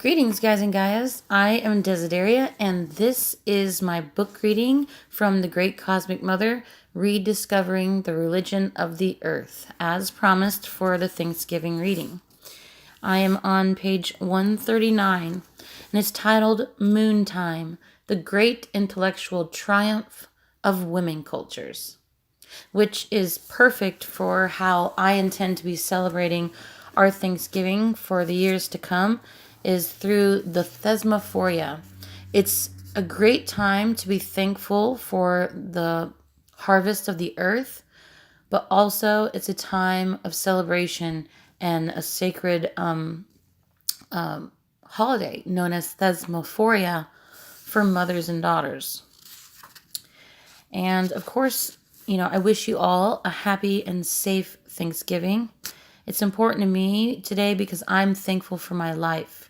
Greetings, guys and gaias. I am Desideria, and this is my book reading from the Great Cosmic Mother, Rediscovering the Religion of the Earth, as promised for the Thanksgiving reading. I am on page 139, and it's titled Moon Time, the Great Intellectual Triumph of Women Cultures, which is perfect for how I intend to be celebrating our Thanksgiving for the years to come, is through the Thesmophoria. It's a great time to be thankful for the harvest of the earth, but also it's a time of celebration and a sacred holiday known as Thesmophoria for mothers and daughters. And of course, I wish you all a happy and safe Thanksgiving. It's important to me today because I'm thankful for my life,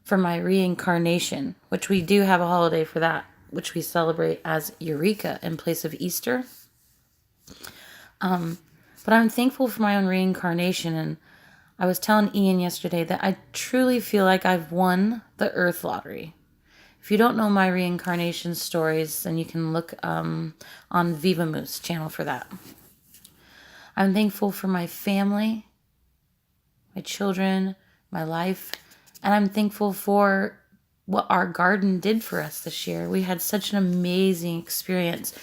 for my reincarnation, which we do have a holiday for that, which we celebrate as Eureka in place of Easter. But I'm thankful for my own reincarnation, and I was telling Ian yesterday that I truly feel like I've won the Earth lottery. If you don't know my reincarnation stories, then you can look on Viva Moose channel for that. I'm thankful for my family, my children, my life, and I'm thankful for what our garden did for us this year. We had such an amazing experience.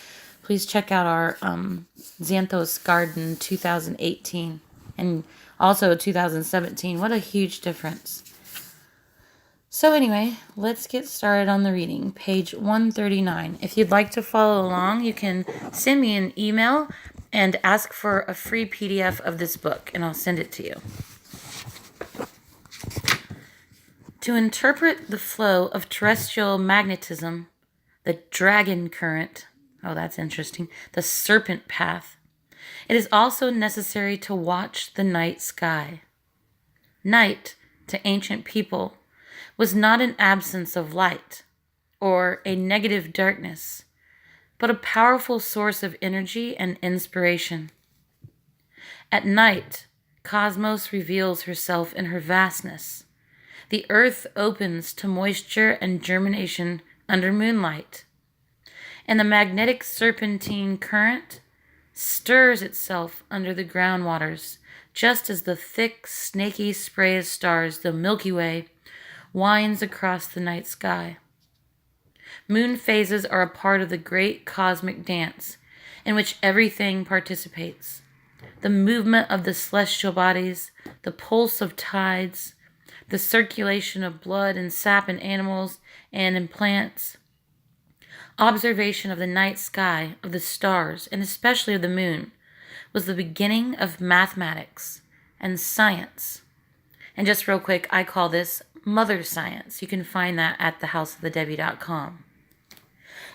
Please check out our Xanthos Garden 2018 and also 2017. What a huge difference. So anyway, let's get started on the reading. Page 139. If you'd like to follow along, you can send me an email and ask for a free PDF of this book, and I'll send it to you. To interpret the flow of terrestrial magnetism, the dragon current, that's interesting, the serpent path, it is also necessary to watch the night sky. Night, to ancient people, was not an absence of light or a negative darkness, but a powerful source of energy and inspiration. At night, Cosmos reveals herself in her vastness. The earth opens to moisture and germination under moonlight, and the magnetic serpentine current stirs itself under the groundwaters, just as the thick, snaky spray of stars, the Milky Way, winds across the night sky. Moon phases are a part of the great cosmic dance in which everything participates. The movement of the celestial bodies, the pulse of tides, the circulation of blood and sap in animals and in plants, observation of the night sky, of the stars, and especially of the moon, was the beginning of mathematics and science. And just real quick, I call this Mother Science. You can find that at thehouseofthedebbie.com.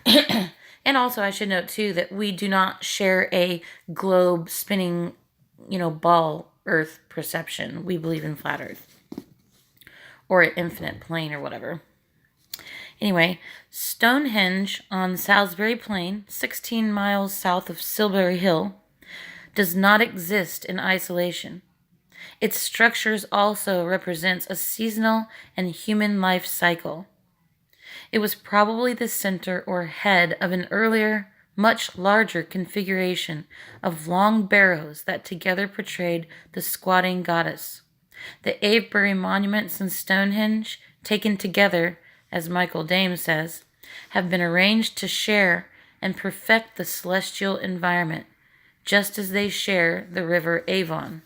And also, I should note, too, that we do not share a globe spinning, ball Earth perception. We believe in flat Earth, or an infinite plane, or whatever. Anyway, Stonehenge on Salisbury Plain, 16 miles south of Silbury Hill, does not exist in isolation. Its structures also represents a seasonal and human life cycle. It was probably the center or head of an earlier, much larger configuration of long barrows that together portrayed the squatting goddess. The Avebury monuments in Stonehenge, taken together, as Michael Dame says, have been arranged to share and perfect the celestial environment, just as they share the river Avon.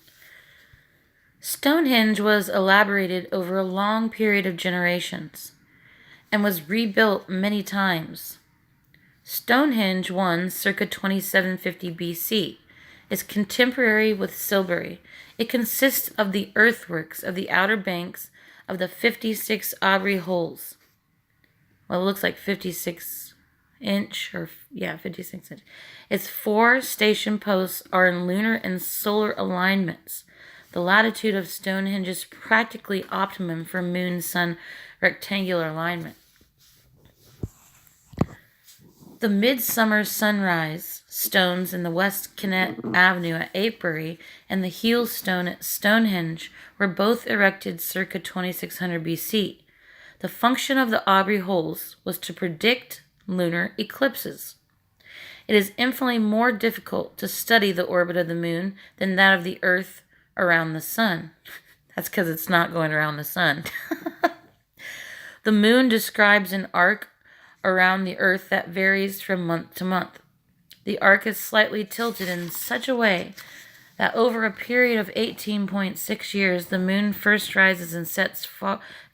Stonehenge was elaborated over a long period of generations and was rebuilt many times. Stonehenge 1, circa 2750 BC, is contemporary with Silbury. It consists of the earthworks of the outer banks of the 56 Aubrey holes. Well, it looks like 56 inch, 56 inch. Its 4 station posts are in lunar and solar alignments. The latitude of Stonehenge is practically optimum for moon-sun rectangular alignment. The midsummer sunrise stones in the West Kennet Avenue at Avebury and the heel stone at Stonehenge were both erected circa 2600 BC The function of the Aubrey holes was to predict lunar eclipses. It is infinitely more difficult to study the orbit of the moon than that of the Earth around the sun. That's because it's not going around the sun. The moon describes an arc around the Earth that varies from month to month. The arc is slightly tilted in such a way that over a period of 18.6 years, the moon first rises and sets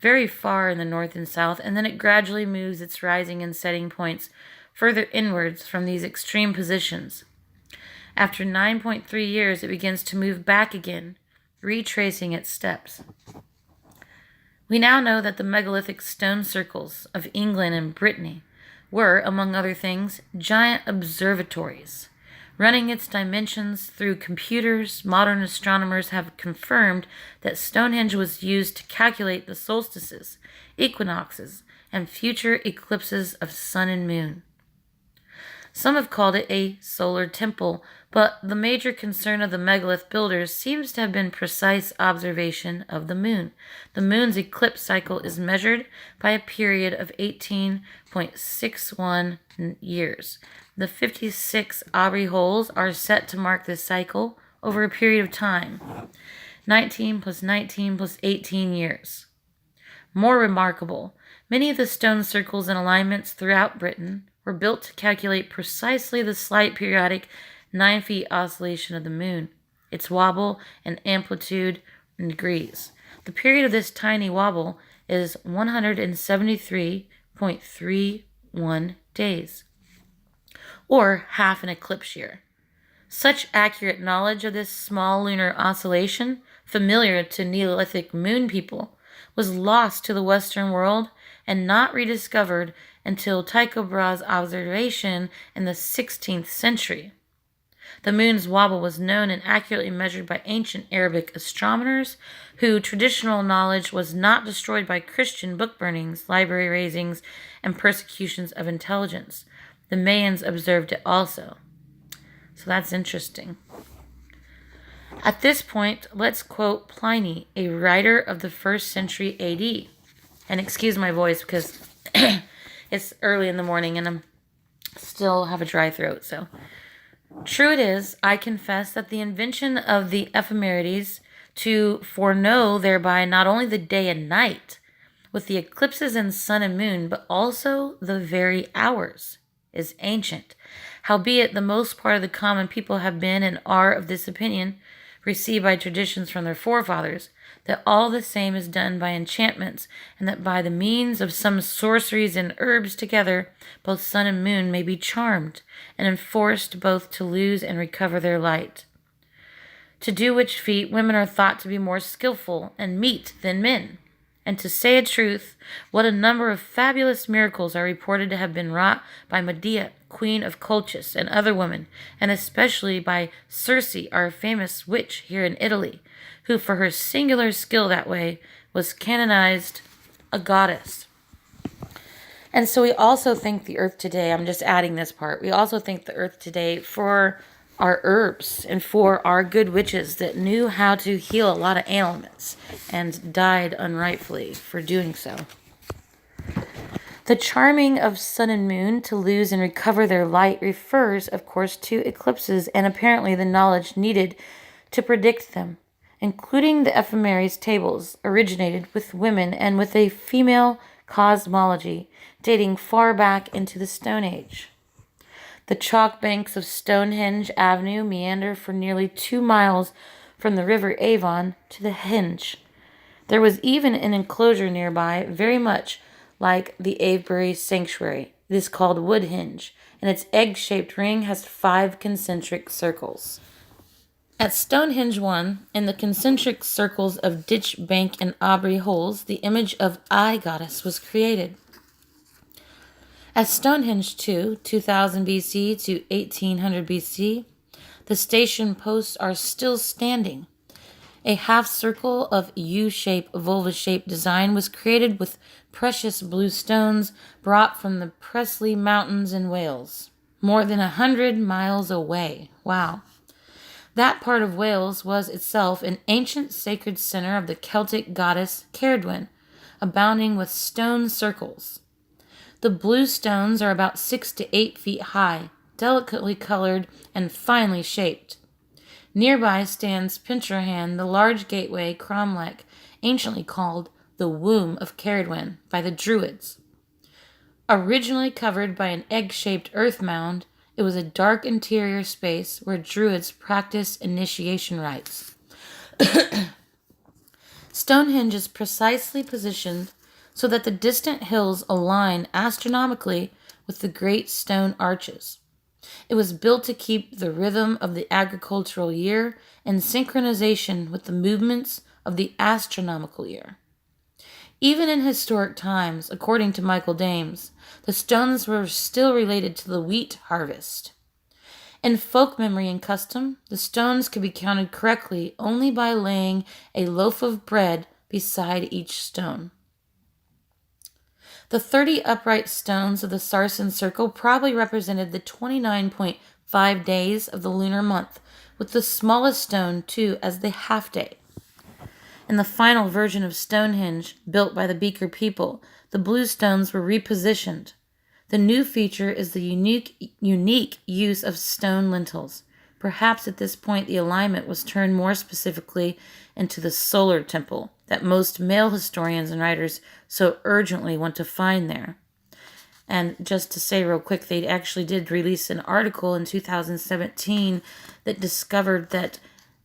very far in the north and south, and then it gradually moves its rising and setting points further inwards from these extreme positions. After 9.3 years, it begins to move back again, retracing its steps. We now know that the megalithic stone circles of England and Brittany were, among other things, giant observatories. Running its dimensions through computers, modern astronomers have confirmed that Stonehenge was used to calculate the solstices, equinoxes, and future eclipses of sun and moon. Some have called it a solar temple, but the major concern of the megalith builders seems to have been precise observation of the moon. The moon's eclipse cycle is measured by a period of 18.61 years. The 56 Aubrey holes are set to mark this cycle over a period of time, 19 plus 19 plus 18 years. More remarkable, many of the stone circles and alignments throughout Britain were built to calculate precisely the slight periodic 9 feet oscillation of the moon, its wobble and amplitude in degrees. The period of this tiny wobble is 173.31 days, or half an eclipse year. Such accurate knowledge of this small lunar oscillation, familiar to Neolithic moon people, was lost to the Western world and not rediscovered until Tycho Brahe's observation in the 16th century. The moon's wobble was known and accurately measured by ancient Arabic astronomers, whose traditional knowledge was not destroyed by Christian book burnings, library razings, and persecutions of intelligence. The Mayans observed it also. So that's interesting. At this point, let's quote Pliny, a writer of the 1st century AD. And excuse my voice because it's early in the morning and I still have a dry throat. So, true it is, I confess, that the invention of the ephemerides to foreknow thereby not only the day and night, with the eclipses in sun and moon, but also the very hours, is ancient. Howbeit, the most part of the common people have been and are of this opinion, received by traditions from their forefathers, that all the same is done by enchantments, and that by the means of some sorceries and herbs together, both sun and moon may be charmed, and enforced both to lose and recover their light. To do which feat women are thought to be more skillful and meet than men. And to say a truth, what a number of fabulous miracles are reported to have been wrought by Medea, queen of Colchis, and other women, and especially by Circe, our famous witch here in Italy, who for her singular skill that way was canonized a goddess. And so we also thank the earth today, I'm just adding this part, we also thank the earth today for our herbs and for our good witches that knew how to heal a lot of ailments and died unrightfully for doing so. The charming of sun and moon to lose and recover their light refers, of course, to eclipses and apparently the knowledge needed to predict them, including the ephemerides tables, originated with women and with a female cosmology dating far back into the Stone Age. The chalk banks of Stonehenge Avenue meander for nearly 2 miles from the river Avon to the Henge. There was even an enclosure nearby, very much like the Avebury Sanctuary. It is called Woodhenge, and its egg-shaped ring has 5 concentric circles. At Stonehenge 1, in the concentric circles of Ditch Bank and Aubrey holes, the image of Eye Goddess was created. At Stonehenge 2, 2000 BC to 1800 BC, the station posts are still standing. A half circle of U-shaped, vulva-shaped design was created with precious blue stones brought from the Presely Mountains in Wales, more than 100 miles away. Wow. That part of Wales was itself an ancient sacred center of the Celtic goddess Caerdwyn, abounding with stone circles. The blue stones are about 6 to 8 feet high, delicately colored and finely shaped. Nearby stands Pincherhan, the large gateway cromlech, anciently called the Womb of Caradwen by the Druids. Originally covered by an egg-shaped earth mound, it was a dark interior space where Druids practiced initiation rites. Stonehenge is precisely positioned so that the distant hills align astronomically with the great stone arches. It was built to keep the rhythm of the agricultural year in synchronization with the movements of the astronomical year. Even in historic times, according to Michael Dames, the stones were still related to the wheat harvest. In folk memory and custom, the stones could be counted correctly only by laying a loaf of bread beside each stone. The 30 upright stones of the Sarsen circle probably represented the 29.5 days of the lunar month, with the smallest stone, too, as the half-day. In the final version of Stonehenge, built by the Beaker people, the blue stones were repositioned. The new feature is the unique use of stone lintels. Perhaps at this point the alignment was turned more specifically into the solar temple that most male historians and writers so urgently want to find there. And just to say real quick, they actually did release an article in 2017 that discovered that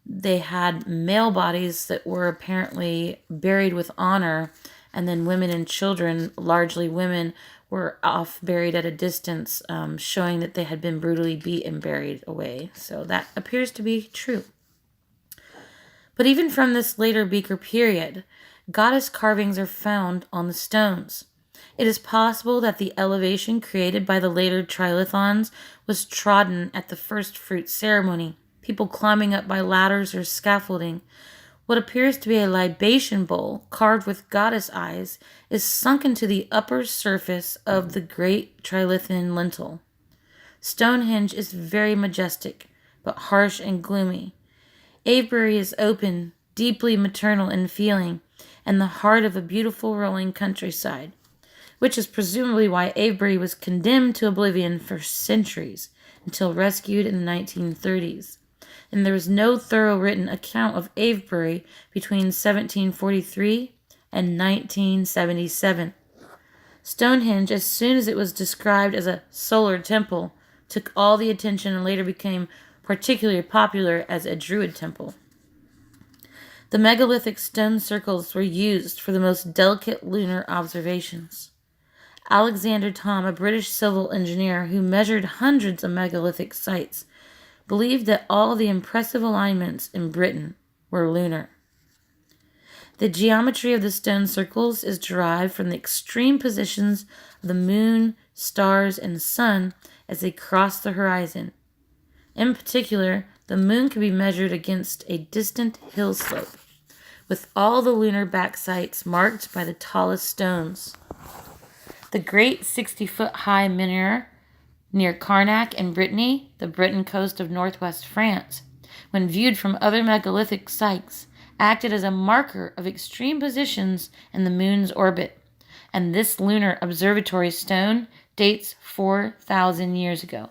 they had male bodies that were apparently buried with honor, and then women and children, largely women, were off buried at a distance, showing that they had been brutally beat and buried away. So that appears to be true. But even from this later Beaker period, goddess carvings are found on the stones. It is possible that the elevation created by the later trilithons was trodden at the first fruit ceremony, people climbing up by ladders or scaffolding. What appears to be a libation bowl carved with goddess eyes is sunk into the upper surface of the great trilithon lintel. Stonehenge is very majestic, but harsh and gloomy. Avebury is open, deeply maternal in feeling, and the heart of a beautiful rolling countryside, which is presumably why Avebury was condemned to oblivion for centuries, until rescued in the 1930s. And there is no thorough written account of Avebury between 1743 and 1977. Stonehenge, as soon as it was described as a solar temple, took all the attention and later became particularly popular as a Druid temple. The megalithic stone circles were used for the most delicate lunar observations. Alexander Thom, a British civil engineer who measured hundreds of megalithic sites, believed that all the impressive alignments in Britain were lunar. The geometry of the stone circles is derived from the extreme positions of the moon, stars, and sun as they cross the horizon. In particular, the moon can be measured against a distant hill slope, with all the lunar back sites marked by the tallest stones. The great 60-foot-high menhir near Carnac in Brittany, the Breton coast of northwest France, when viewed from other megalithic sites, acted as a marker of extreme positions in the moon's orbit, and this lunar observatory stone dates 4,000 years ago.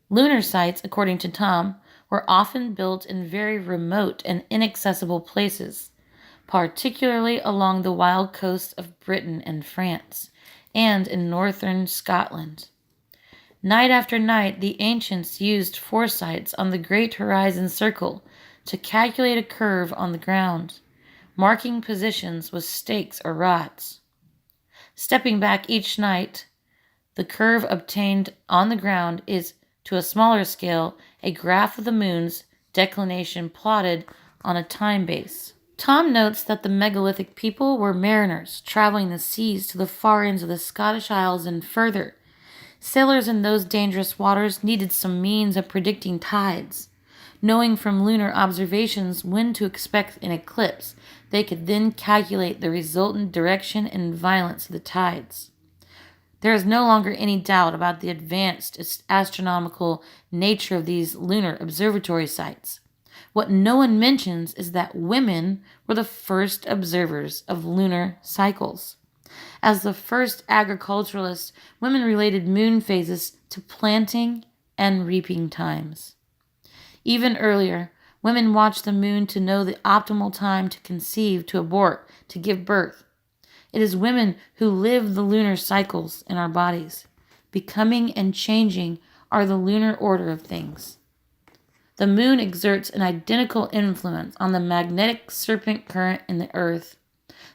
Lunar sites, according to Thom, were often built in very remote and inaccessible places, particularly along the wild coasts of Britain and France, and in northern Scotland. Night after night, the ancients used foresights on the great horizon circle to calculate a curve on the ground, marking positions with stakes or rods. Stepping back each night, the curve obtained on the ground is, to a smaller scale, a graph of the moon's declination plotted on a time base. Thom notes that the megalithic people were mariners, traveling the seas to the far ends of the Scottish Isles and further. Sailors in those dangerous waters needed some means of predicting tides. Knowing from lunar observations when to expect an eclipse, they could then calculate the resultant direction and violence of the tides. There is no longer any doubt about the advanced astronomical nature of these lunar observatory sites. What no one mentions is that women were the first observers of lunar cycles. As the first agriculturalists, women related moon phases to planting and reaping times. Even earlier, women watched the moon to know the optimal time to conceive, to abort, to give birth. It is women who live the lunar cycles in our bodies. Becoming and changing are the lunar order of things. The moon exerts an identical influence on the magnetic serpent current in the earth,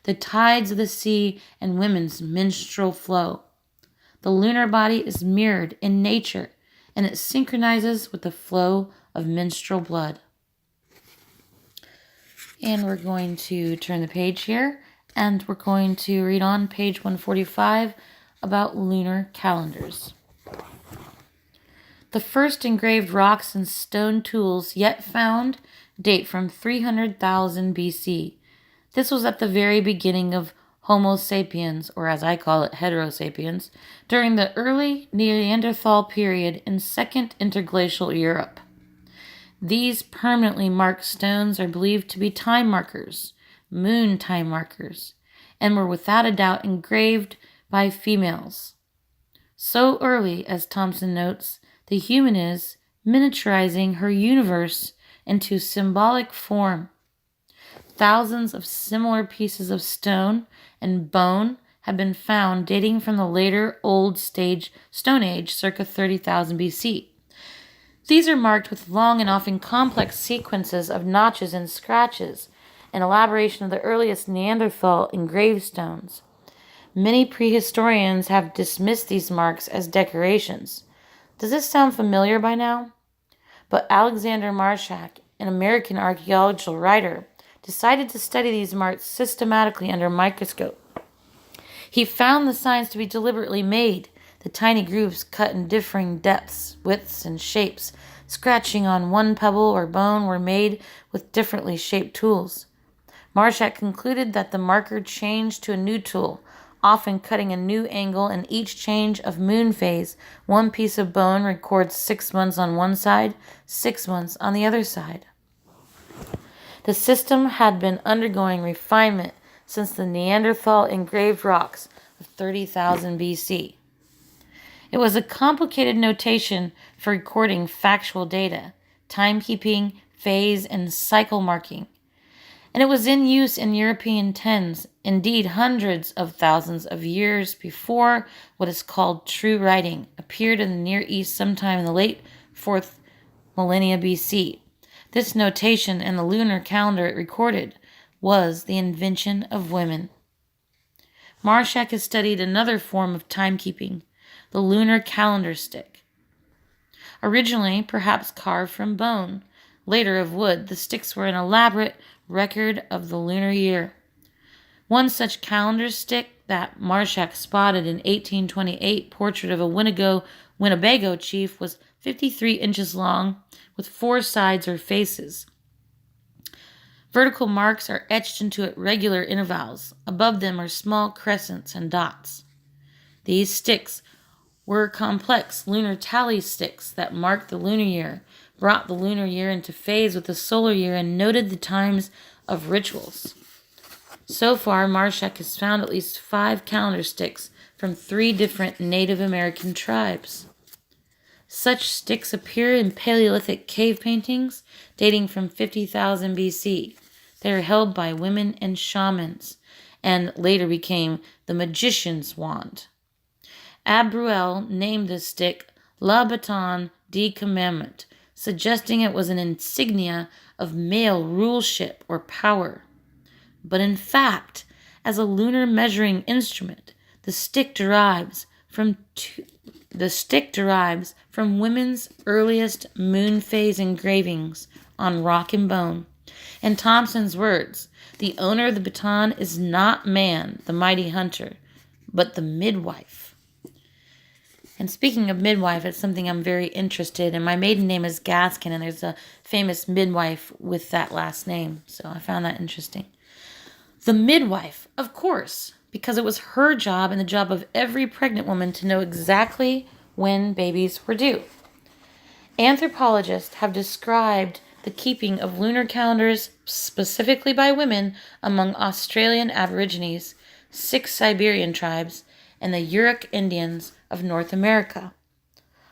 the tides of the sea, and women's menstrual flow. The lunar body is mirrored in nature, and it synchronizes with the flow of menstrual blood. And we're going to turn the page here, and we're going to read on page 145 about lunar calendars. The first engraved rocks and stone tools yet found date from 300,000 BC. This was at the very beginning of Homo sapiens, or as I call it, Heterosapiens, during the early Neanderthal period in Second Interglacial Europe. These permanently marked stones are believed to be time markers, moon time markers, and were without a doubt engraved by females. So early, as Thompson notes, the human is miniaturizing her universe into symbolic form. Thousands of similar pieces of stone and bone have been found dating from the later Old Stone Age, circa 30,000 BC. These are marked with long and often complex sequences of notches and scratches, an elaboration of the earliest Neanderthal engraved stones. Many prehistorians have dismissed these marks as decorations. Does this sound familiar by now? But Alexander Marshak, an American archaeological writer, decided to study these marks systematically under a microscope. He found the signs to be deliberately made, the tiny grooves cut in differing depths, widths, and shapes, scratching on one pebble or bone were made with differently shaped tools. Marshak concluded that the marker changed to a new tool, often cutting a new angle in each change of moon phase. One piece of bone records 6 months on one side, 6 months on the other side. The system had been undergoing refinement since the Neanderthal engraved rocks of 30,000 BC. It was a complicated notation for recording factual data, timekeeping, phase, and cycle marking. And it was in use in European tens, indeed hundreds of thousands of years before what is called true writing appeared in the Near East sometime in the late 4th millennia BC. This notation and the lunar calendar it recorded was the invention of women. Marshak has studied another form of timekeeping, the lunar calendar stick. Originally, perhaps carved from bone, later of wood, the sticks were an elaborate record of the lunar year. One such calendar stick that Marshak spotted in 1828 portrait of a Winnebago chief was 53 inches long with 4 sides or faces. Vertical marks are etched into it regular intervals. Above them are small crescents and dots. These sticks were complex lunar tally sticks that marked the lunar year, brought the lunar year into phase with the solar year, and noted the times of rituals. So far, Marshak has found at least 5 calendar sticks from 3 different Native American tribes. Such sticks appear in Paleolithic cave paintings dating from 50,000 BC. They are held by women and shamans, and later became the magician's wand. Abruel named this stick La Baton de Commandment, suggesting it was an insignia of male ruleship or power. But in fact, as a lunar measuring instrument, the stick derives from women's earliest moon phase engravings on rock and bone. In Thompson's words, the owner of the baton is not man, the mighty hunter, but the midwife. And speaking of midwife, it's something I'm very interested in. My maiden name is Gaskin, and there's a famous midwife with that last name, so I found that interesting. The midwife, of course, because it was her job and the job of every pregnant woman to know exactly when babies were due. Anthropologists have described the the keeping of lunar calendars, specifically by women, among Australian Aborigines, 6 Siberian tribes, and the Yurok Indians of North America.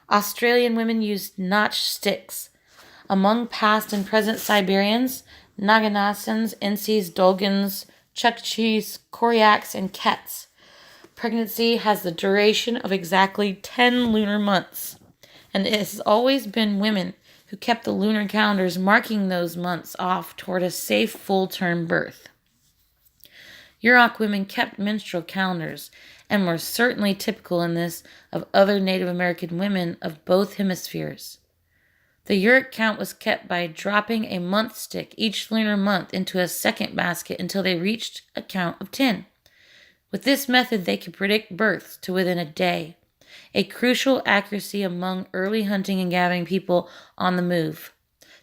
Australian women used notched sticks. Among past and present Siberians, Naganasans, Insis, Dolgans, Chukchis, Koryaks, and Kets, pregnancy has the duration of exactly 10 lunar months, and it has always been women who kept the lunar calendars marking those months off toward a safe full-term birth. Yurok women kept menstrual calendars and were certainly typical in this of other Native American women of both hemispheres. The Yurok count was kept by dropping a month stick each lunar month into a second basket until they reached a count of 10. With this method, they could predict births to within a day, a crucial accuracy among early hunting and gathering people on the move.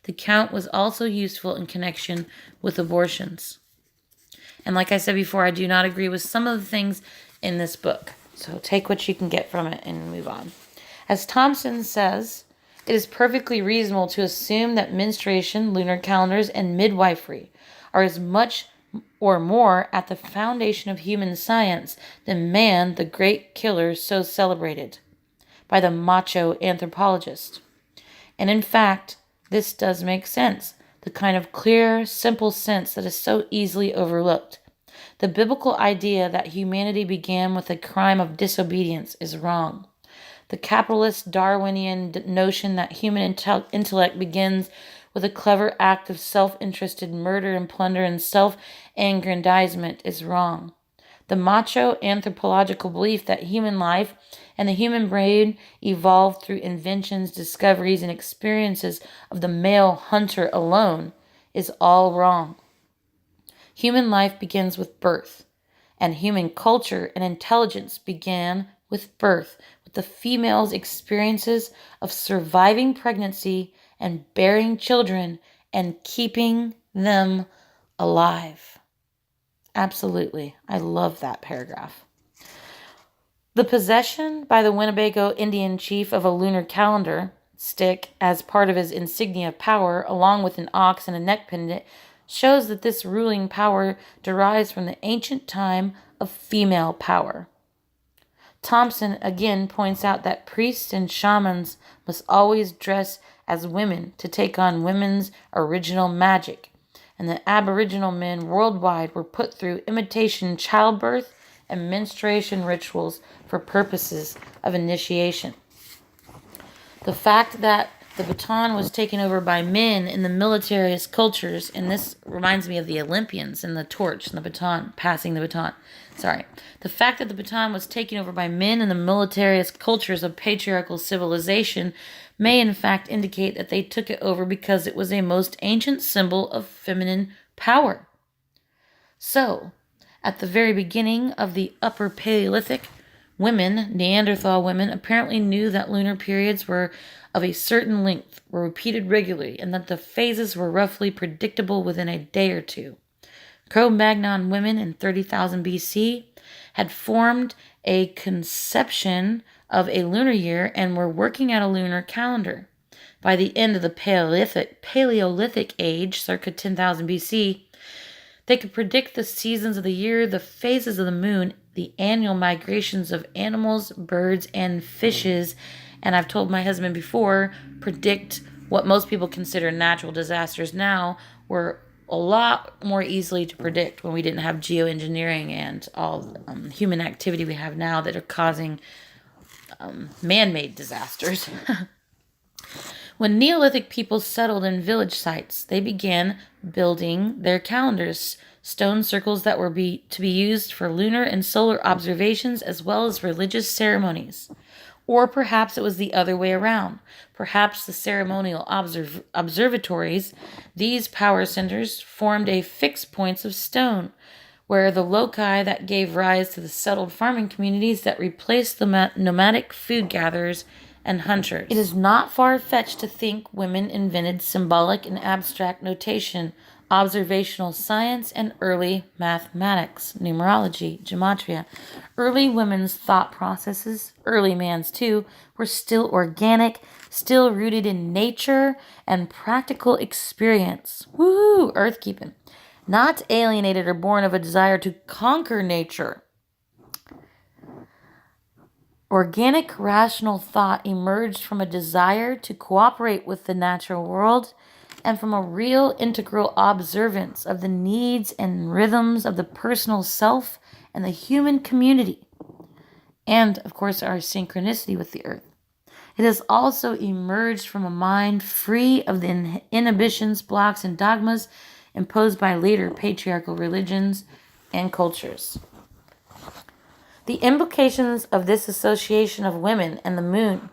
The count was also useful in connection with abortions. And like I said before, I do not agree with some of the things in this book. So take what you can get from it and move on. As Thompson says, it is perfectly reasonable to assume that menstruation, lunar calendars, and midwifery are as much or more at the foundation of human science than man, the great killer so celebrated by the macho anthropologist. And in fact, this does make sense, the kind of clear, simple sense that is so easily overlooked. The biblical idea that humanity began with a crime of disobedience is wrong. The capitalist Darwinian notion that human intellect begins with a clever act of self-interested murder and plunder and self-aggrandizement is wrong. The macho anthropological belief that human life and the human brain evolved through inventions, discoveries, and experiences of the male hunter alone is all wrong. Human life begins with birth, and human culture and intelligence began with birth, with the female's experiences of surviving pregnancy and bearing children and keeping them alive. Absolutely. I love that paragraph. The possession by the Winnebago Indian chief of a lunar calendar stick as part of his insignia of power, along with an ox and a neck pendant, shows that this ruling power derives from the ancient time of female power. Thompson again points out that priests and shamans must always dress as women to take on women's original magic, and that Aboriginal men worldwide were put through imitation childbirth and menstruation rituals for purposes of initiation. The fact that the baton was taken over by men in the militarist cultures, and this reminds me of the Olympians and the torch and the baton, passing the baton. The fact that the baton was taken over by men in the militarist cultures of patriarchal civilization may in fact indicate that they took it over because it was a most ancient symbol of feminine power. So, at the very beginning of the Upper Paleolithic, women, Neanderthal women, apparently knew that lunar periods were of a certain length, were repeated regularly, and that the phases were roughly predictable within a day or two. Cro-Magnon women in 30,000 BC had formed a conception of a lunar year and were working out a lunar calendar. By the end of the Paleolithic age, circa 10,000 BC, they could predict the seasons of the year, the phases of the moon, the annual migrations of animals, birds, and fishes, and I've told my husband before, predict what most people consider natural disasters now were a lot more easily to predict when we didn't have geoengineering and all human activity we have now that are causing man-made disasters. When Neolithic people settled in village sites, they began building their calendars, stone circles that were to be used for lunar and solar observations as well as religious ceremonies. Or perhaps it was the other way around. Perhaps the ceremonial observatories, these power centers, formed a fixed points of stone, where the loci that gave rise to the settled farming communities that replaced the nomadic food gatherers and hunters. It is not far-fetched to think women invented symbolic and abstract notation observational science, and early mathematics, numerology, gematria. Early women's thought processes, early man's too, were still organic, still rooted in nature and practical experience. Woo, earth keeping. Not alienated or born of a desire to conquer nature. Organic, rational thought emerged from a desire to cooperate with the natural world and from a real integral observance of the needs and rhythms of the personal self and the human community, and, of course, our synchronicity with the earth. It has also emerged from a mind free of the inhibitions, blocks, and dogmas imposed by later patriarchal religions and cultures. The implications of this association of women and the moon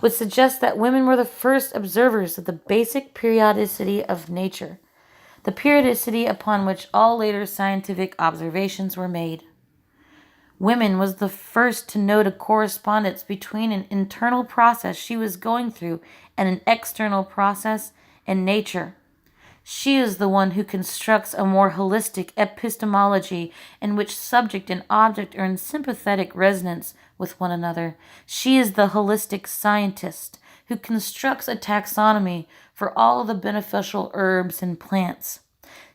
would suggest that women were the first observers of the basic periodicity of nature, the periodicity upon which all later scientific observations were made. Women was the first to note a correspondence between an internal process she was going through and an external process in nature. She is the one who constructs a more holistic epistemology in which subject and object are in sympathetic resonance with one another. She is the holistic scientist who constructs a taxonomy for all the beneficial herbs and plants.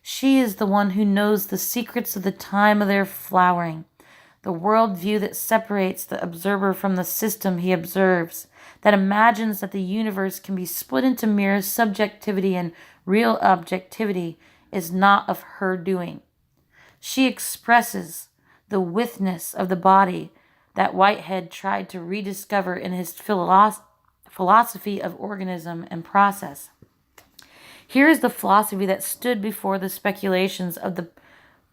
She is the one who knows the secrets of the time of their flowering, the worldview that separates the observer from the system he observes, that imagines that the universe can be split into mere subjectivity and real objectivity is not of her doing. She expresses the withness of the body that Whitehead tried to rediscover in his philosophy of organism and process. Here is the philosophy that stood before the speculations of the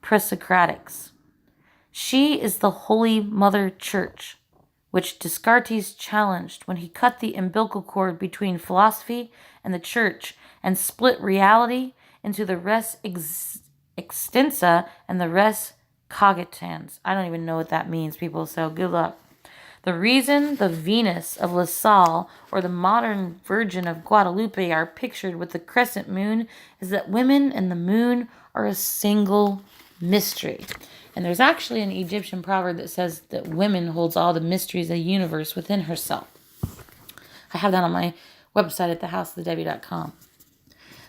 pre-Socratics. She is the Holy Mother Church, which Descartes challenged when he cut the umbilical cord between philosophy and the church and split reality into the res extensa and the res cogitans. I don't even know what that means, people, so good luck. The reason the Venus of La Salle or the modern Virgin of Guadalupe are pictured with the crescent moon is that women and the moon are a single mystery. And there's actually an Egyptian proverb that says that women holds all the mysteries of the universe within herself. I have that on my website at thehouseofthedebbie.com.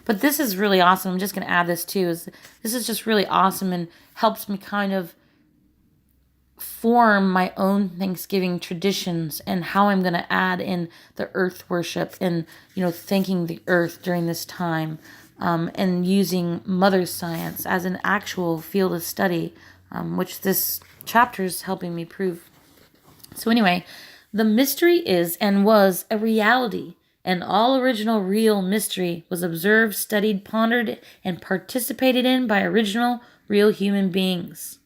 But this is really awesome. I'm just going to add this too. This is just really awesome and helps me kind of form my own Thanksgiving traditions and how I'm going to add in the earth worship and, thanking the earth during this time, and using mother science as an actual field of study, which this chapter is helping me prove. So anyway, the mystery is and was a reality, and all original real mystery was observed, studied, pondered, and participated in by original real human beings.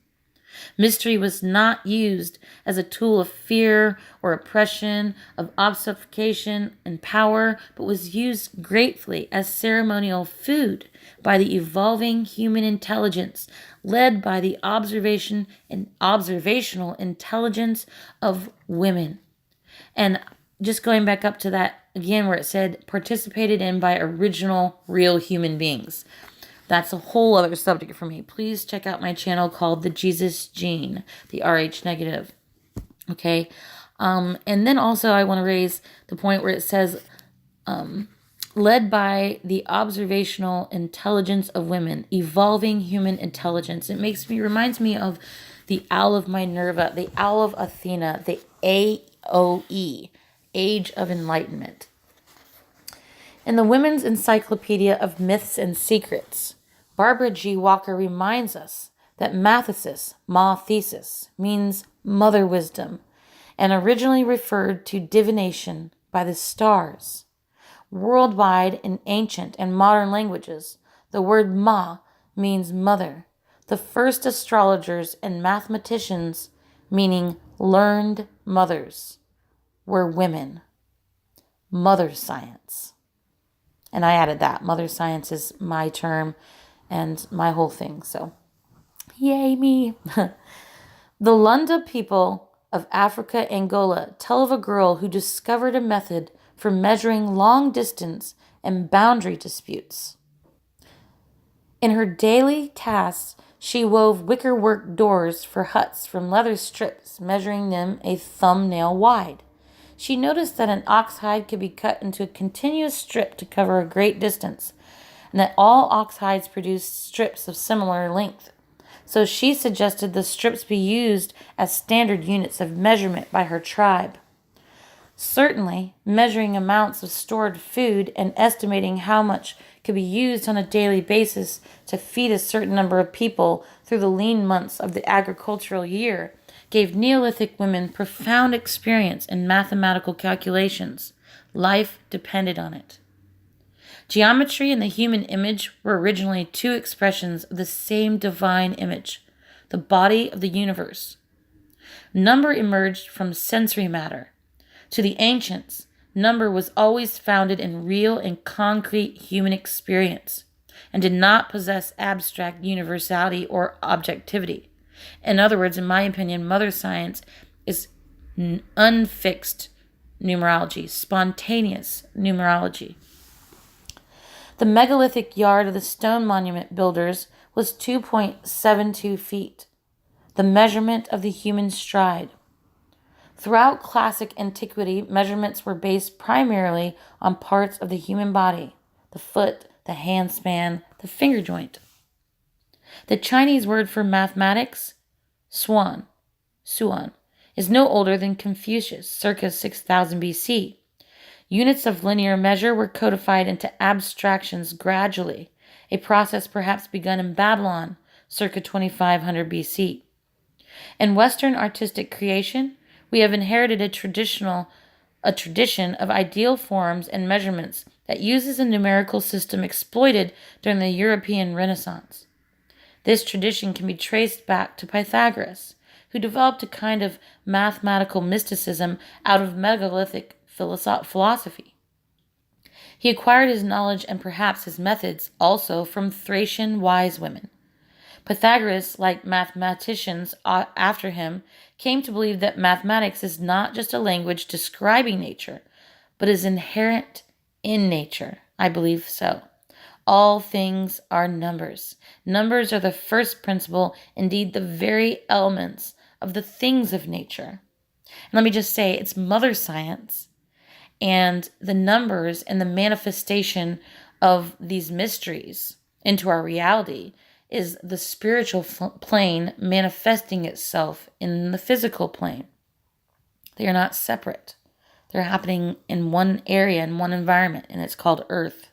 Mystery was not used as a tool of fear or oppression, of obfuscation and power, but was used gratefully as ceremonial food by the evolving human intelligence, led by the observation and observational intelligence of women. And just going back up to that again where it said participated in by original real human beings. That's a whole other subject for me. Please check out my channel called The Jesus Gene, the RH negative. Okay. And then also I want to raise the point where it says, led by the observational intelligence of women, evolving human intelligence. It reminds me of the Owl of Minerva, the Owl of Athena, the AOE, Age of Enlightenment. In the Women's Encyclopedia of Myths and Secrets, Barbara G. Walker reminds us that mathesis, ma-thesis, means mother wisdom, and originally referred to divination by the stars. Worldwide in ancient and modern languages, the word ma means mother. The first astrologers and mathematicians, meaning learned mothers, were women. Mother science. And I added that. Mother science is my term and my whole thing. So, yay me. The Lunda people of Africa, Angola, tell of a girl who discovered a method for measuring long distance and boundary disputes. In her daily tasks, she wove wickerwork doors for huts from leather strips, measuring them a thumbnail wide. She noticed that an ox hide could be cut into a continuous strip to cover a great distance, and that all ox hides produced strips of similar length. So she suggested the strips be used as standard units of measurement by her tribe. Certainly, measuring amounts of stored food and estimating how much could be used on a daily basis to feed a certain number of people through the lean months of the agricultural year gave Neolithic women profound experience in mathematical calculations. Life depended on it. Geometry and the human image were originally two expressions of the same divine image, the body of the universe. Number emerged from sensory matter. To the ancients, number was always founded in real and concrete human experience and did not possess abstract universality or objectivity. In other words, in my opinion, mother science is unfixed numerology, spontaneous numerology. The megalithic yard of the stone monument builders was 2.72 feet, the measurement of the human stride. Throughout classic antiquity, measurements were based primarily on parts of the human body: the foot, the hand span, the finger joint. The Chinese word for mathematics, suan, is no older than Confucius, circa 6000 BC. Units of linear measure were codified into abstractions gradually, a process perhaps begun in Babylon, circa 2500 BC. In Western artistic creation, we have inherited a tradition of ideal forms and measurements that uses a numerical system exploited during the European Renaissance. This tradition can be traced back to Pythagoras, who developed a kind of mathematical mysticism out of megalithic philosophy. He acquired his knowledge and perhaps his methods also from Thracian wise women. Pythagoras, like mathematicians after him, came to believe that mathematics is not just a language describing nature, but is inherent in nature. I believe so. All things are numbers. Numbers are the first principle, indeed the very elements of the things of nature. And let me just say, it's mother science, and the numbers and the manifestation of these mysteries into our reality is the spiritual plane manifesting itself in the physical plane. They are not separate. They're happening in one area, in one environment, and it's called Earth.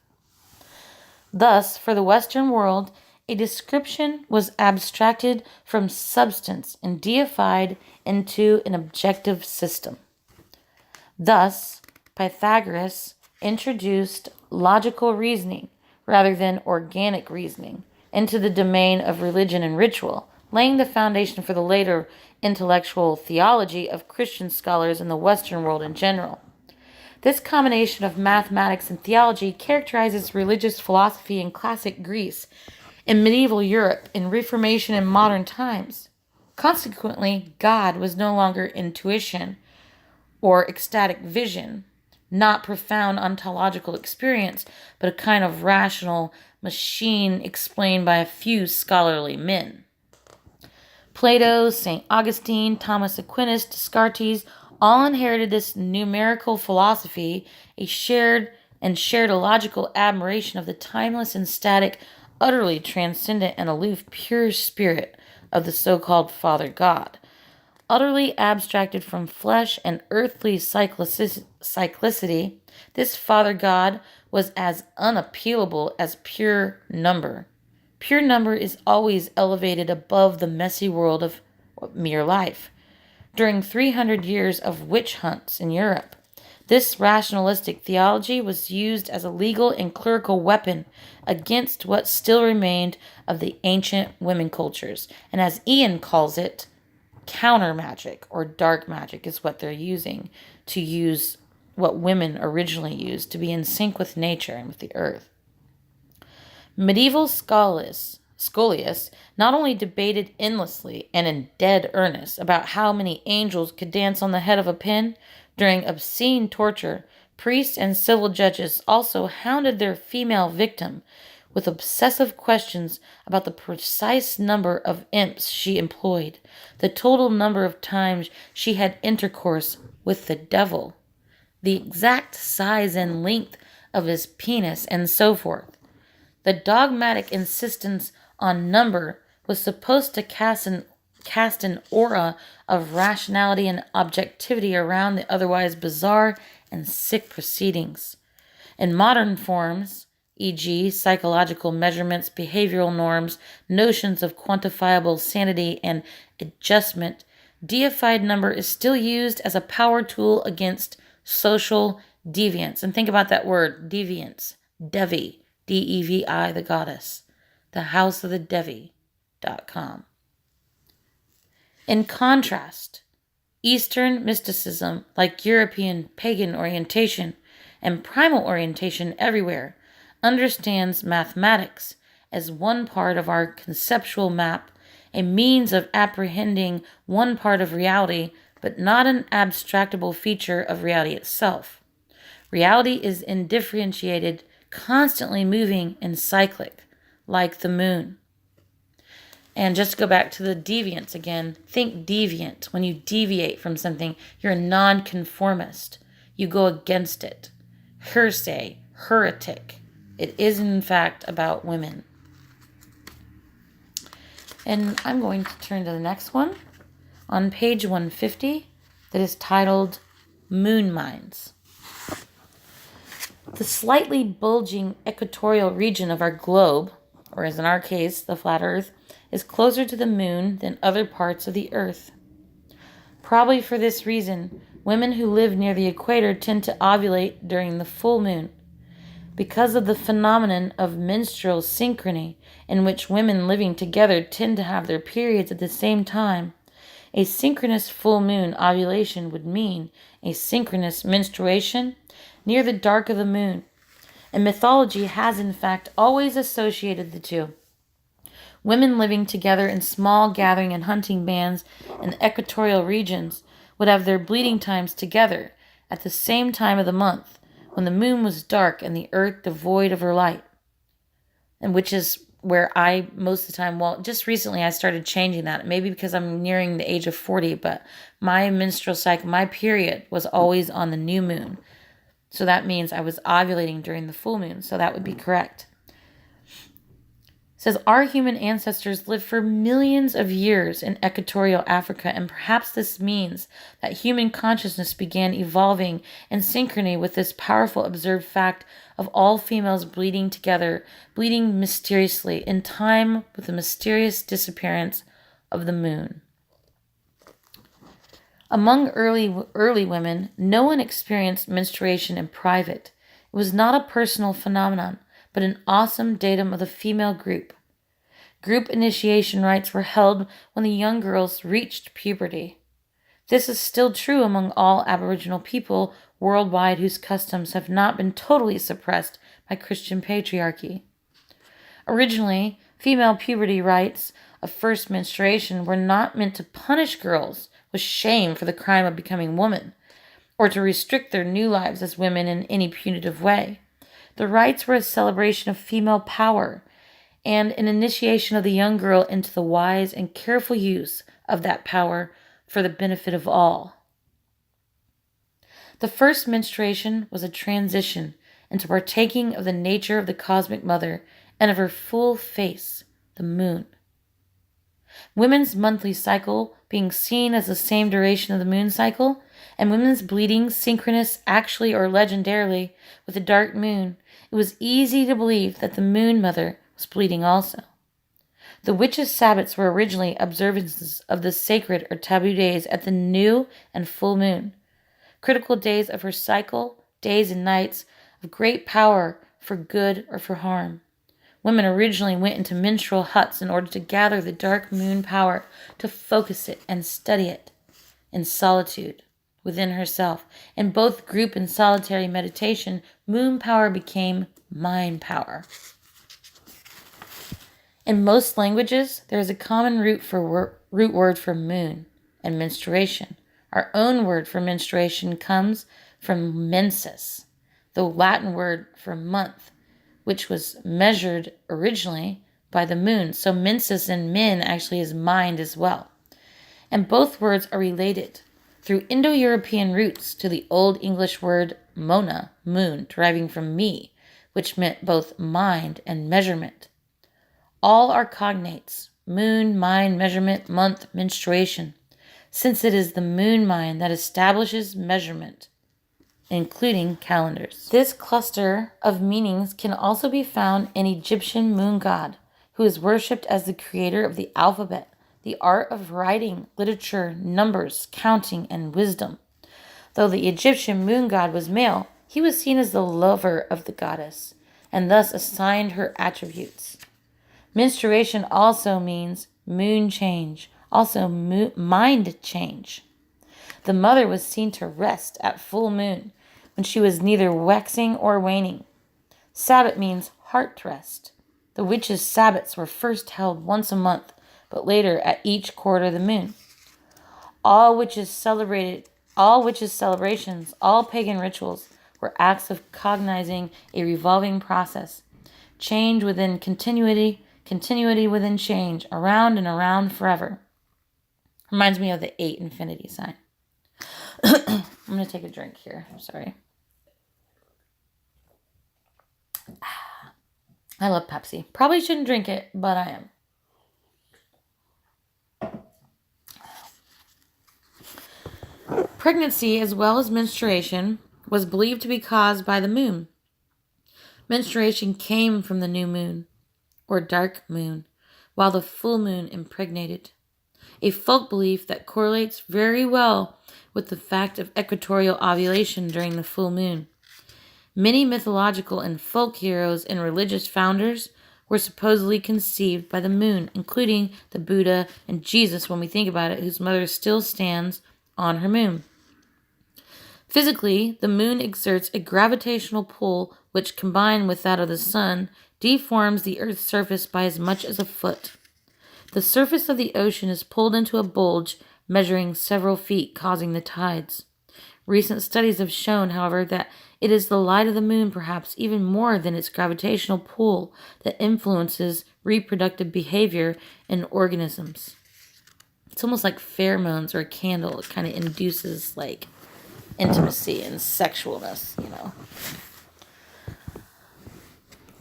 Thus, for the Western world, a description was abstracted from substance and deified into an objective system. Thus, Pythagoras introduced logical reasoning rather than organic reasoning into the domain of religion and ritual, laying the foundation for the later intellectual theology of Christian scholars in the Western world in general. This combination of mathematics and theology characterizes religious philosophy in classic Greece, in medieval Europe, in Reformation and modern times. Consequently, God was no longer intuition or ecstatic vision, not profound ontological experience, but a kind of rational machine explained by a few scholarly men. Plato, St. Augustine, Thomas Aquinas, Descartes all inherited this numerical philosophy, shared a logical admiration of the timeless and static, utterly transcendent and aloof pure spirit of the so-called Father God. Utterly abstracted from flesh and earthly cyclicity, this Father God was as unappealable as pure number. Pure number is always elevated above the messy world of mere life. During 300 years of witch hunts in Europe, this rationalistic theology was used as a legal and clerical weapon against what still remained of the ancient women cultures, and as Ian calls it, counter magic or dark magic is what they're using to use what women originally used to be in sync with nature and with the earth. Medieval Scholius not only debated endlessly and in dead earnest about how many angels could dance on the head of a pin during obscene torture, priests and civil judges also hounded their female victim with obsessive questions about the precise number of imps she employed, the total number of times she had intercourse with the devil, the exact size and length of his penis, and so forth. The dogmatic insistence on number was supposed to cast an aura of rationality and objectivity around the otherwise bizarre and sick proceedings. In modern forms, e.g., psychological measurements, behavioral norms, notions of quantifiable sanity and adjustment, deified number is still used as a power tool against social deviance. And think about that word, deviance, Devi, Devi, the goddess, the house of the Devi.com. In contrast, Eastern mysticism, like European pagan orientation and primal orientation everywhere, understands mathematics as one part of our conceptual map, a means of apprehending one part of reality, but not an abstractable feature of reality itself. Reality is indifferentiated, constantly moving and cyclic, like the moon. And just to go back to the deviance again, think deviant. When you deviate from something, you're a nonconformist. You go against it. Heresy, heretic. It is in fact about women. And I'm going to turn to the next one on page 150 that is titled Moon Mines. The slightly bulging equatorial region of our globe, or as in our case, the flat Earth, is closer to the moon than other parts of the Earth. Probably for this reason, women who live near the equator tend to ovulate during the full moon. Because of the phenomenon of menstrual synchrony, in which women living together tend to have their periods at the same time, a synchronous full moon ovulation would mean a synchronous menstruation near the dark of the moon, and mythology has in fact always associated the two. Women living together in small gathering and hunting bands in the equatorial regions would have their bleeding times together at the same time of the month, when the moon was dark and the earth devoid of her light. And which is where I, most of the time, well, just recently I started changing that, maybe because I'm nearing the age of 40, but my menstrual cycle, my period was always on the new moon. So that means I was ovulating during the full moon, so that would be correct. It says, our human ancestors lived for millions of years in equatorial Africa, and perhaps this means that human consciousness began evolving in synchrony with this powerful observed fact of all females bleeding together, bleeding mysteriously, in time with the mysterious disappearance of the moon. Among early women, no one experienced menstruation in private. It was not a personal phenomenon, but an awesome datum of the female group. Group initiation rites were held when the young girls reached puberty. This is still true among all Aboriginal people worldwide whose customs have not been totally suppressed by Christian patriarchy. Originally, female puberty rites of first menstruation were not meant to punish girls with shame for the crime of becoming woman, or to restrict their new lives as women in any punitive way. The rites were a celebration of female power and an initiation of the young girl into the wise and careful use of that power for the benefit of all. The first menstruation was a transition into partaking of the nature of the cosmic mother and of her full face, the moon. Women's monthly cycle being seen as the same duration of the moon cycle, and women's bleeding synchronous actually or legendarily with the dark moon, it was easy to believe that the moon mother was bleeding also. The witches' Sabbats were originally observances of the sacred or taboo days at the new and full moon, critical days of her cycle, days and nights of great power for good or for harm. Women originally went into menstrual huts in order to gather the dark moon power, to focus it and study it in solitude within herself. In both group and solitary meditation, moon power became mind power. In most languages, there is a common root word for moon and menstruation. Our own word for menstruation comes from menses, the Latin word for month, which was measured originally by the moon. So mensis in min actually is mind as well. And both words are related through Indo-European roots to the Old English word mona, moon, deriving from me, which meant both mind and measurement. All are cognates: moon, mind, measurement, month, menstruation, since it is the moon mind that establishes measurement, including calendars. This cluster of meanings can also be found in Egyptian moon god, who is worshipped as the creator of the alphabet, the art of writing, literature, numbers, counting, and wisdom. Though the Egyptian moon god was male, he was seen as the lover of the goddess, and thus assigned her attributes. Menstruation also means moon change, also mind change. The mother was seen to rest at full moon, when she was neither waxing or waning. Sabbat means heart rest. The witches' sabbats were first held once a month, but later at each quarter of the moon. All witches' celebrations, all pagan rituals were acts of cognizing a revolving process, change within continuity, continuity within change, around and around forever. Reminds me of the 8 infinity sign. I'm going to take a drink here. I'm sorry. I love Pepsi. Probably shouldn't drink it, but I am. Pregnancy, as well as menstruation, was believed to be caused by the moon. Menstruation came from the new moon, or dark moon, while the full moon impregnated. A folk belief that correlates very well with the fact of equatorial ovulation during the full moon. Many mythological and folk heroes and religious founders were supposedly conceived by the moon, including the Buddha and Jesus, when we think about it, whose mother still stands on her moon. Physically, the moon exerts a gravitational pull which, combined with that of the sun, deforms the Earth's surface by as much as a foot. The surface of the ocean is pulled into a bulge measuring several feet, causing the tides. Recent studies have shown, however, that it is the light of the moon, perhaps even more than its gravitational pull, that influences reproductive behavior in organisms. It's almost like pheromones or a candle. It kind of induces like intimacy and sexualness, you know.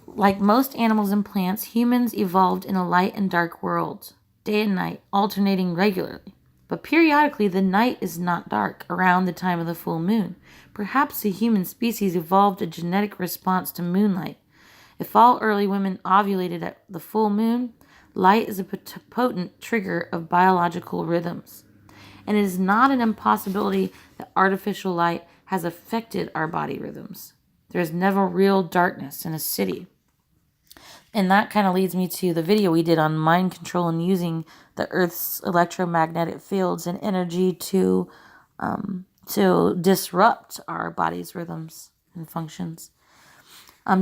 Like most animals and plants, humans evolved in a light and dark world, day and night, alternating regularly. But periodically, the night is not dark around the time of the full moon. Perhaps the human species evolved a genetic response to moonlight. If all early women ovulated at the full moon, light is a potent trigger of biological rhythms. And it is not an impossibility that artificial light has affected our body rhythms. There is never real darkness in a city. And that kind of leads me to the video we did on mind control and using the Earth's electromagnetic fields and energy to disrupt our body's rhythms and functions.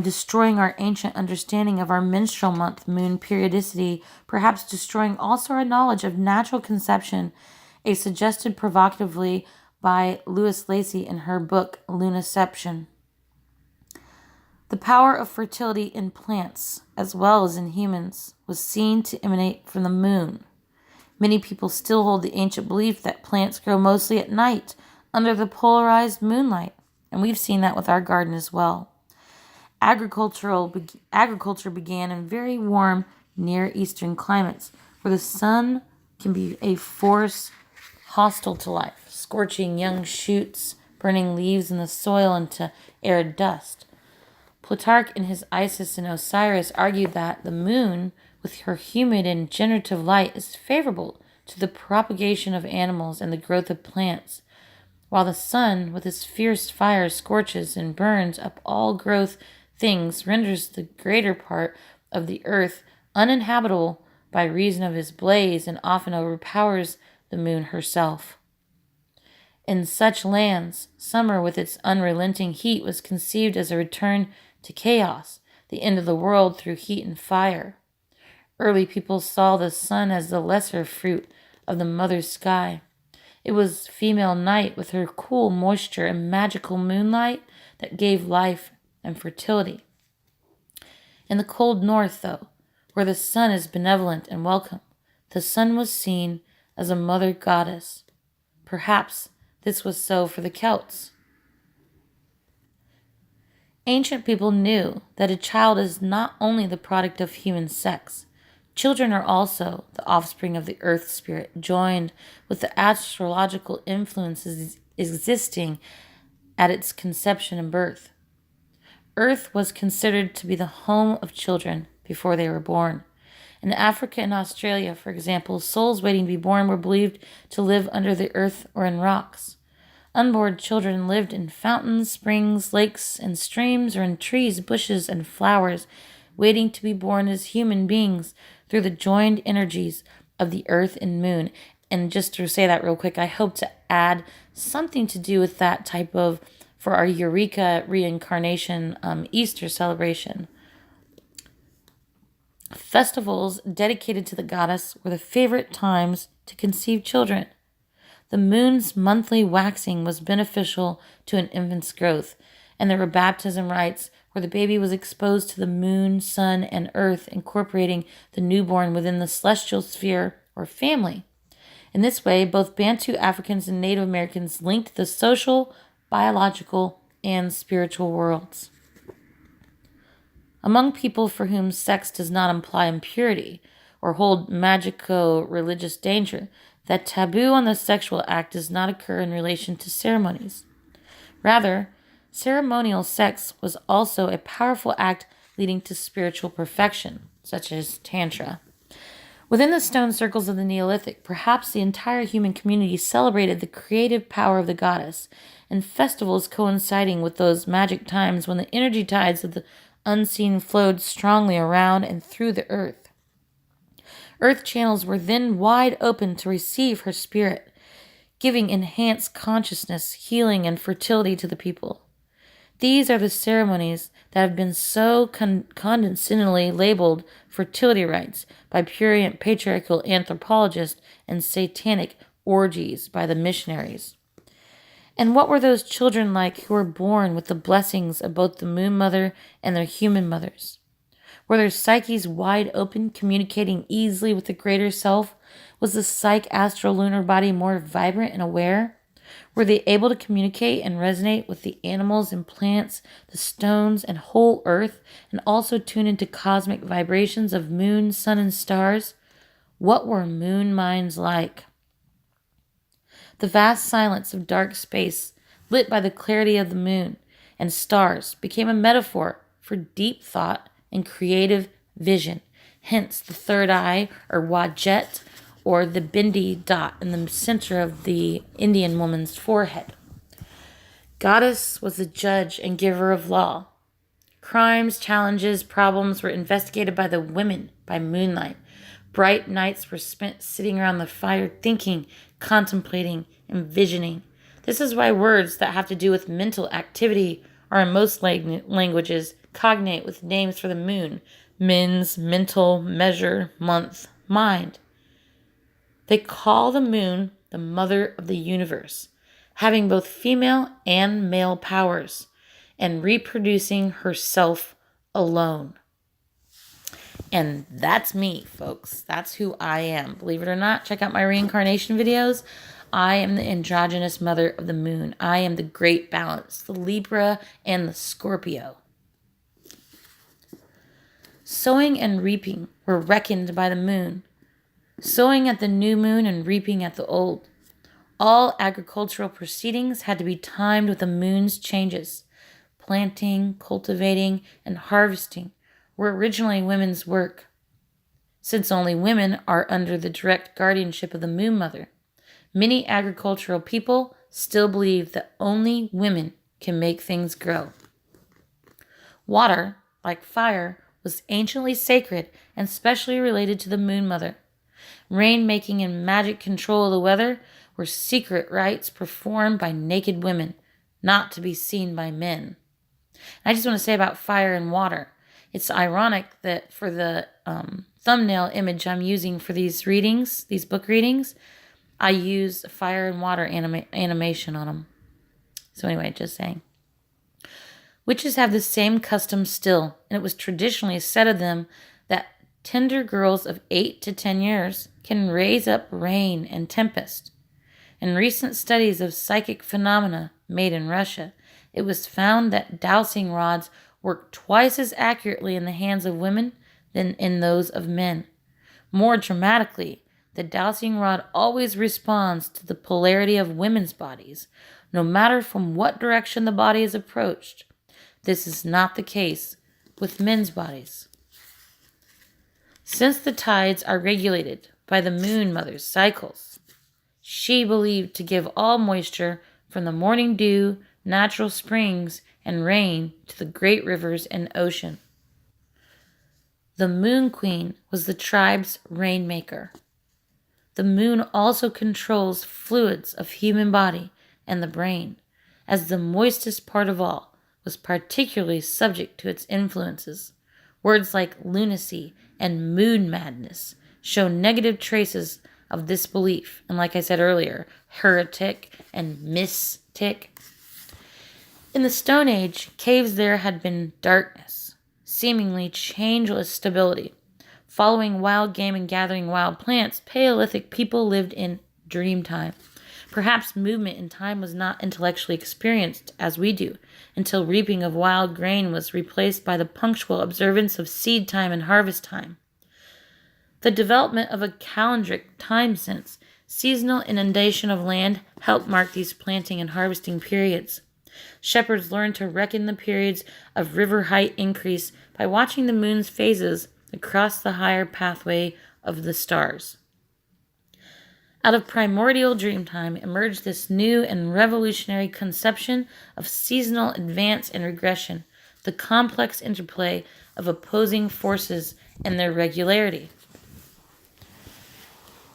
Destroying our ancient understanding of our menstrual month, moon periodicity, perhaps destroying also our knowledge of natural conception, as suggested provocatively by Louise Lacey in her book Lunaception. The power of fertility in plants, as well as in humans, was seen to emanate from the moon. Many people still hold the ancient belief that plants grow mostly at night under the polarized moonlight, and we've seen that with our garden as well. Agriculture began in very warm Near Eastern climates, where the sun can be a force hostile to life, scorching young shoots, burning leaves in the soil into arid dust. Plutarch in his Isis and Osiris argued that the moon, with her humid and generative light, is favorable to the propagation of animals and the growth of plants, while the sun, with his fierce fire, scorches and burns up all growth things, renders the greater part of the earth uninhabitable by reason of his blaze, and often overpowers the moon herself. In such lands, summer with its unrelenting heat was conceived as a return to chaos, the end of the world through heat and fire. Early people saw the sun as the lesser fruit of the mother sky. It was female night with her cool moisture and magical moonlight that gave life and fertility. In the cold north, though, where the sun is benevolent and welcome, the sun was seen as a mother goddess. Perhaps this was so for the Celts. Ancient people knew that a child is not only the product of human sex. Children are also the offspring of the earth spirit, joined with the astrological influences existing at its conception and birth. Earth was considered to be the home of children before they were born. In Africa and Australia, for example, souls waiting to be born were believed to live under the earth or in rocks. Unborn children lived in fountains, springs, lakes, and streams, or in trees, bushes, and flowers, waiting to be born as human beings through the joined energies of the earth and moon. And just to say that real quick, I hope to add something to do with that type of, for our Eureka reincarnation Easter celebration. Festivals dedicated to the goddess were the favorite times to conceive children. The moon's monthly waxing was beneficial to an infant's growth, and there were baptism rites where the baby was exposed to the moon, sun, and earth, incorporating the newborn within the celestial sphere or family. In this way, both Bantu Africans and Native Americans linked the social, biological, and spiritual worlds. Among people for whom sex does not imply impurity or hold magico-religious danger, that taboo on the sexual act does not occur in relation to ceremonies. Rather, ceremonial sex was also a powerful act leading to spiritual perfection, such as Tantra. Within the stone circles of the Neolithic, perhaps the entire human community celebrated the creative power of the goddess, and festivals coinciding with those magic times when the energy tides of the unseen flowed strongly around and through the earth. Earth channels were then wide open to receive her spirit, giving enhanced consciousness, healing, and fertility to the people. These are the ceremonies that have been so condescendingly labeled fertility rites by prurient patriarchal anthropologists and satanic orgies by the missionaries. And what were those children like who were born with the blessings of both the moon mother and their human mothers? Were their psyches wide open, communicating easily with the greater self? Was the astral lunar body more vibrant and aware? Were they able to communicate and resonate with the animals and plants, the stones, and whole earth, and also tune into cosmic vibrations of moon, sun, and stars? What were moon minds like? The vast silence of dark space, lit by the clarity of the moon and stars, became a metaphor for deep thought and creative vision. Hence the third eye, or wajet, or the bindi dot in the center of the Indian woman's forehead. Goddess was the judge and giver of law. Crimes, challenges, problems were investigated by the women by moonlight. Bright nights were spent sitting around the fire thinking, contemplating, and visioning. This is why words that have to do with mental activity are in most languages cognate with names for the moon: mens, mental, measure, month, mind. They call the moon the mother of the universe, having both female and male powers, and reproducing herself alone. And that's me, folks. That's who I am. Believe it or not, check out my reincarnation videos. I am the androgynous mother of the moon. I am the great balance, the Libra and the Scorpio. Sowing and reaping were reckoned by the moon. Sowing at the new moon and reaping at the old. All agricultural proceedings had to be timed with the moon's changes. Planting, cultivating, and harvesting were originally women's work. Since only women are under the direct guardianship of the moon mother, many agricultural people still believe that only women can make things grow. Water, like fire, was anciently sacred and specially related to the moon mother. Rain-making and magic control of the weather were secret rites performed by naked women, not to be seen by men. I just want to say about fire and water. It's ironic that for the thumbnail image I'm using for these readings, these book readings, I use fire and water animation on them. So anyway, just saying. Witches have the same custom still, and it was traditionally said of them that tender girls of 8 to 10 years can raise up rain and tempest. In recent studies of psychic phenomena made in Russia, it was found that dowsing rods work twice as accurately in the hands of women than in those of men. More dramatically, the dowsing rod always responds to the polarity of women's bodies, no matter from what direction the body is approached. This is not the case with men's bodies. Since the tides are regulated by the moon mother's cycles, she believed to give all moisture from the morning dew, natural springs, and rain to the great rivers and ocean. The moon queen was the tribe's rainmaker. The moon also controls fluids of human body and the brain, as the moistest part of all, was particularly subject to its influences. Words like lunacy and moon madness show negative traces of this belief, and like I said earlier, heretic and mystic. In the Stone Age, caves there had been darkness, seemingly changeless stability. Following wild game and gathering wild plants, Paleolithic people lived in dream time. Perhaps movement in time was not intellectually experienced as we do, until reaping of wild grain was replaced by the punctual observance of seed time and harvest time. The development of a calendric time sense, seasonal inundation of land, helped mark these planting and harvesting periods. Shepherds learned to reckon the periods of river height increase by watching the moon's phases across the higher pathway of the stars. Out of primordial dreamtime emerged this new and revolutionary conception of seasonal advance and regression, the complex interplay of opposing forces and their regularity.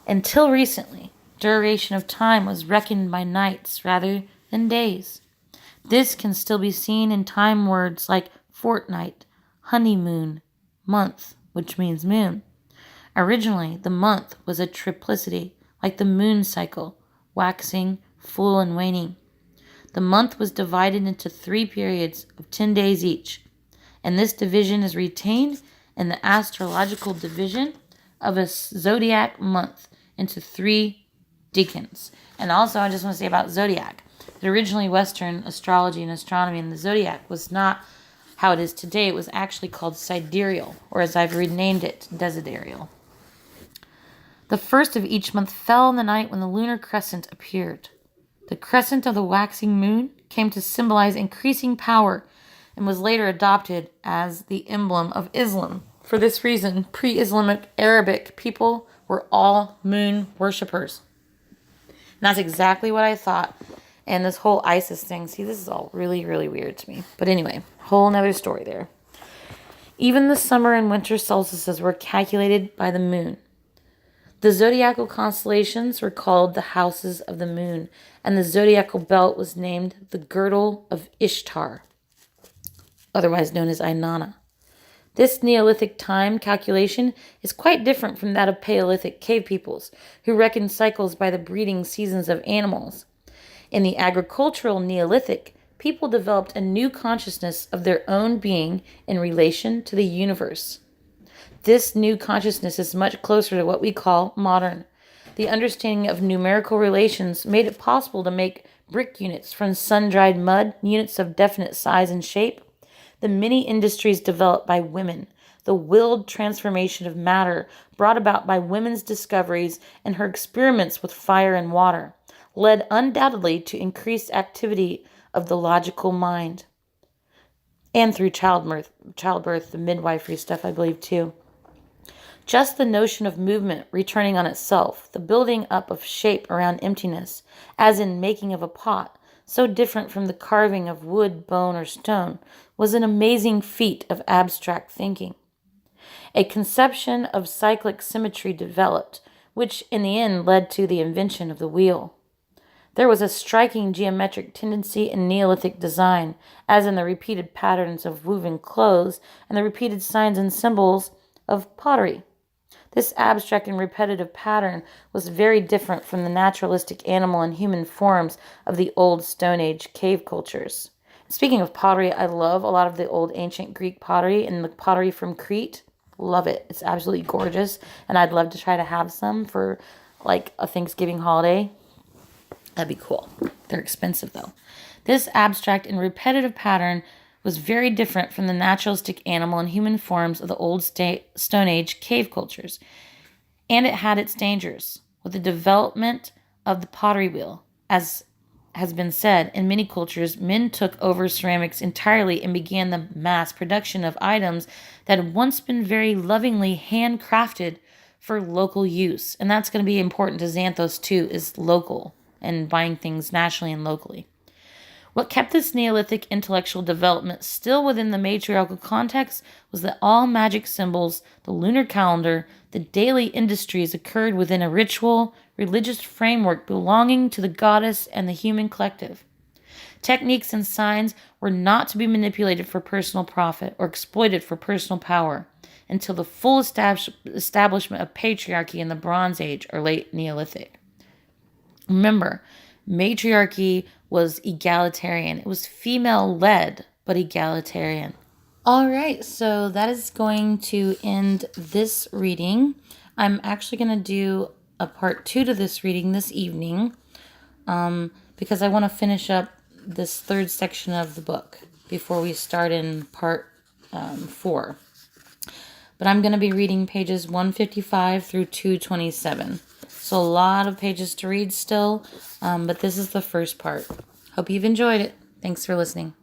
Until recently, duration of time was reckoned by nights rather than days. This can still be seen in time words like fortnight, honeymoon, month, which means moon. Originally, the month was a triplicity, like the moon cycle, waxing, full, and waning. The month was divided into 3 periods of 10 days each, and this division is retained in the astrological division of a zodiac month into 3 decans. And also, I just want to say about zodiac, that originally Western astrology and astronomy and the zodiac was not how it is today. It was actually called sidereal, or as I've renamed it, desidereal. The first of each month fell on the night when the lunar crescent appeared. The crescent of the waxing moon came to symbolize increasing power and was later adopted as the emblem of Islam. For this reason, pre-Islamic Arabic people were all moon worshippers. And that's exactly what I thought. And this whole ISIS thing, see, this is all really, really weird to me. But anyway, whole nother story there. Even the summer and winter solstices were calculated by the moon. The zodiacal constellations were called the houses of the moon, and the zodiacal belt was named the girdle of Ishtar, otherwise known as Inanna. This Neolithic time calculation is quite different from that of Paleolithic cave peoples, who reckoned cycles by the breeding seasons of animals. In the agricultural Neolithic, people developed a new consciousness of their own being in relation to the universe. This new consciousness is much closer to what we call modern. The understanding of numerical relations made it possible to make brick units from sun-dried mud, units of definite size and shape. The many industries developed by women, the willed transformation of matter brought about by women's discoveries and her experiments with fire and water, led undoubtedly to increased activity of the logical mind. And through childbirth, the midwifery stuff, I believe, too. Just the notion of movement returning on itself, the building up of shape around emptiness, as in making of a pot, so different from the carving of wood, bone, or stone, was an amazing feat of abstract thinking. A conception of cyclic symmetry developed, which in the end led to the invention of the wheel. There was a striking geometric tendency in Neolithic design, as in the repeated patterns of woven clothes and the repeated signs and symbols of pottery. This abstract and repetitive pattern was very different from the naturalistic animal and human forms of the old Stone Age cave cultures. Speaking of pottery, I love a lot of the old ancient Greek pottery and the pottery from Crete. Love it. It's absolutely gorgeous. And I'd love to try to have some for like a Thanksgiving holiday. That'd be cool. They're expensive though. This abstract and repetitive pattern was very different from the naturalistic animal and human forms of the old Stone Age cave cultures. And it had its dangers. With the development of the pottery wheel, as has been said, in many cultures, men took over ceramics entirely and began the mass production of items that had once been very lovingly handcrafted for local use. And that's going to be important to Xanthos too, is local and buying things nationally and locally. What kept this Neolithic intellectual development still within the matriarchal context was that all magic symbols, the lunar calendar, the daily industries occurred within a ritual, religious framework belonging to the goddess and the human collective. Techniques and signs were not to be manipulated for personal profit or exploited for personal power until the full establishment of patriarchy in the Bronze Age or late Neolithic. Remember, matriarchy was egalitarian. It was female-led, but egalitarian. All right, so that is going to end this reading. I'm actually going to do a part 2 to this reading this evening because I want to finish up this third section of the book before we start in part 4. But I'm going to be reading pages 155 through 227. So a lot of pages to read still, but this is the first part. Hope you've enjoyed it. Thanks for listening.